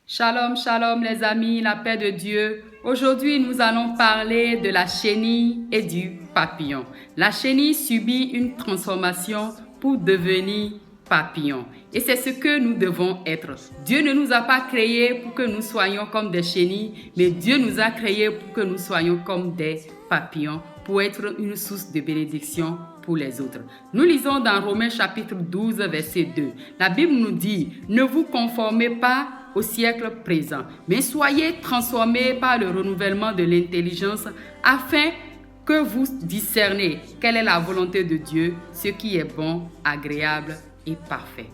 Shalom, shalom les amis, la paix de Dieu. Aujourd'hui, nous allons parler de la chenille et du papillon. La chenille subit une transformation pour devenir papillon. Et c'est ce que nous devons être. Dieu ne nous a pas créés pour que nous soyons comme des chenilles, mais Dieu nous a créés pour que nous soyons comme des papillons, pour être une source de bénédiction pour les autres. Nous lisons dans Romains chapitre 12, verset 2. La Bible nous dit, ne vous conformez pas au siècle présent, mais soyez transformés par le renouvellement de l'intelligence afin que vous discerniez quelle est la volonté de Dieu, ce qui est bon, agréable et parfait.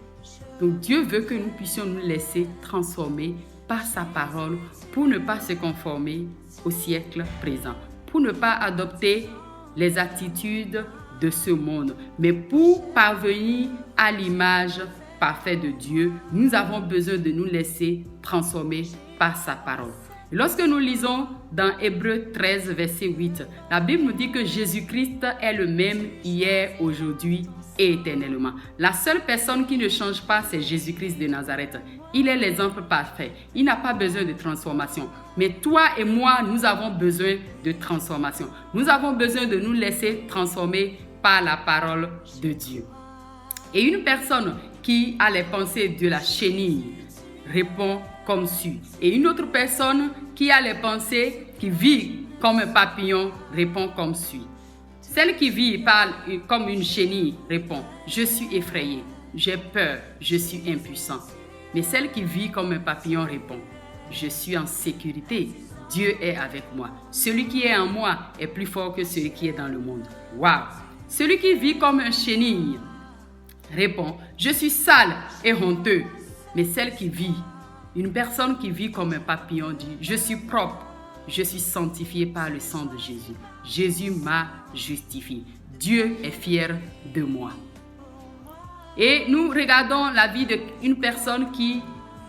Donc Dieu veut que nous puissions nous laisser transformer par sa parole pour ne pas se conformer au siècle présent, pour ne pas adopter les attitudes de ce monde, mais pour parvenir à l'image parfaite de Dieu, nous avons besoin de nous laisser transformer par sa parole. Lorsque nous lisons dans Hébreux 13, verset 8, la Bible nous dit que Jésus-Christ est le même hier, aujourd'hui et éternellement. La seule personne qui ne change pas, c'est Jésus-Christ de Nazareth. Il est l'exemple parfait. Il n'a pas besoin de transformation. Mais toi et moi, nous avons besoin de transformation. Nous avons besoin de nous laisser transformer par la parole de Dieu. Et une personne qui a les pensées de la chenille répond comme suit. Et une autre personne qui a les pensées, qui vit comme un papillon, répond comme suit. Celle qui vit comme une chenille répond, je suis effrayée, j'ai peur, je suis impuissant. Mais celle qui vit comme un papillon répond, je suis en sécurité, Dieu est avec moi. Celui qui est en moi est plus fort que celui qui est dans le monde. Waouh! Celui qui vit comme un chenille répond, je suis sale et honteux. Mais celle qui vit, une personne qui vit comme un papillon dit, je suis propre, je suis sanctifié par le sang de Jésus. Jésus m'a justifié. Dieu est fier de moi. Et nous regardons la vie d'une personne qui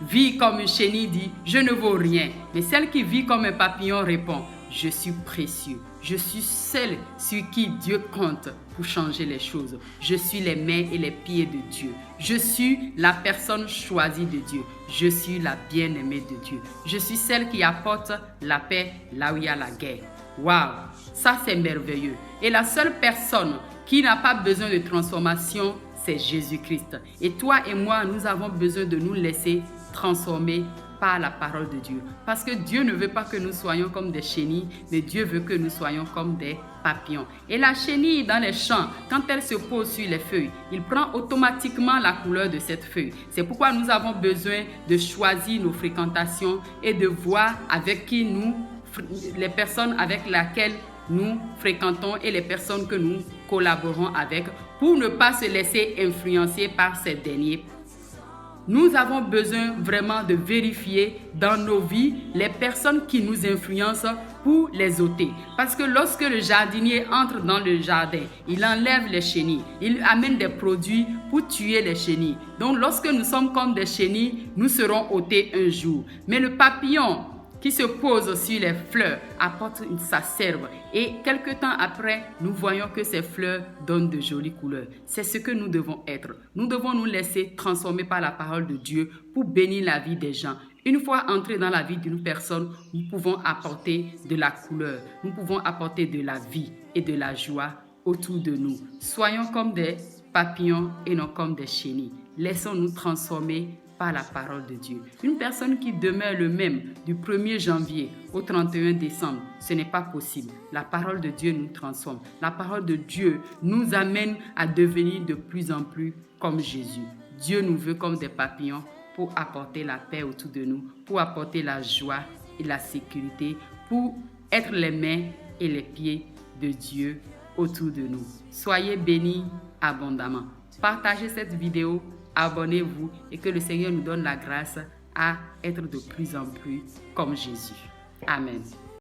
vit comme une chenille dit, je ne vaux rien. Mais celle qui vit comme un papillon répond, je suis précieux. Je suis celle sur qui Dieu compte pour changer les choses. Je suis les mains et les pieds de Dieu. Je suis la personne choisie de Dieu. Je suis la bien-aimée de Dieu. Je suis celle qui apporte la paix là où il y a la guerre. Waouh, ça c'est merveilleux. Et la seule personne qui n'a pas besoin de transformation, c'est Jésus-Christ. Et toi et moi, nous avons besoin de nous laisser transformer par la parole de Dieu. Parce que Dieu ne veut pas que nous soyons comme des chenilles, mais Dieu veut que nous soyons comme des papillons. Et la chenille dans les champs, quand elle se pose sur les feuilles, il prend automatiquement la couleur de cette feuille. C'est pourquoi nous avons besoin de choisir nos fréquentations et de voir avec qui les personnes avec lesquelles nous fréquentons et les personnes que nous collaborons avec pour ne pas se laisser influencer par ces derniers. Nous avons besoin vraiment de vérifier dans nos vies les personnes qui nous influencent pour les ôter. Parce que lorsque le jardinier entre dans le jardin, il enlève les chenilles, il amène des produits pour tuer les chenilles. Donc lorsque nous sommes comme des chenilles, nous serons ôtés un jour. Mais le papillon qui se pose sur les fleurs apporte sa sève et quelque temps après, nous voyons que ces fleurs donnent de jolies couleurs. C'est ce que nous devons être. Nous devons nous laisser transformer par la parole de Dieu pour bénir la vie des gens. Une fois entrés dans la vie d'une personne, nous pouvons apporter de la couleur, nous pouvons apporter de la vie et de la joie autour de nous. Soyons comme des papillons et non comme des chenilles. Laissons-nous transformer par la parole de Dieu. Une personne qui demeure le même du 1er janvier au 31 décembre, ce n'est pas possible. La parole de Dieu nous transforme. La parole de Dieu nous amène à devenir de plus en plus comme Jésus. Dieu nous veut comme des papillons pour apporter la paix autour de nous, pour apporter la joie et la sécurité, pour être les mains et les pieds de Dieu autour de nous. Soyez bénis abondamment. Partagez cette vidéo. Abonnez-vous et que le Seigneur nous donne la grâce à être de plus en plus comme Jésus. Amen.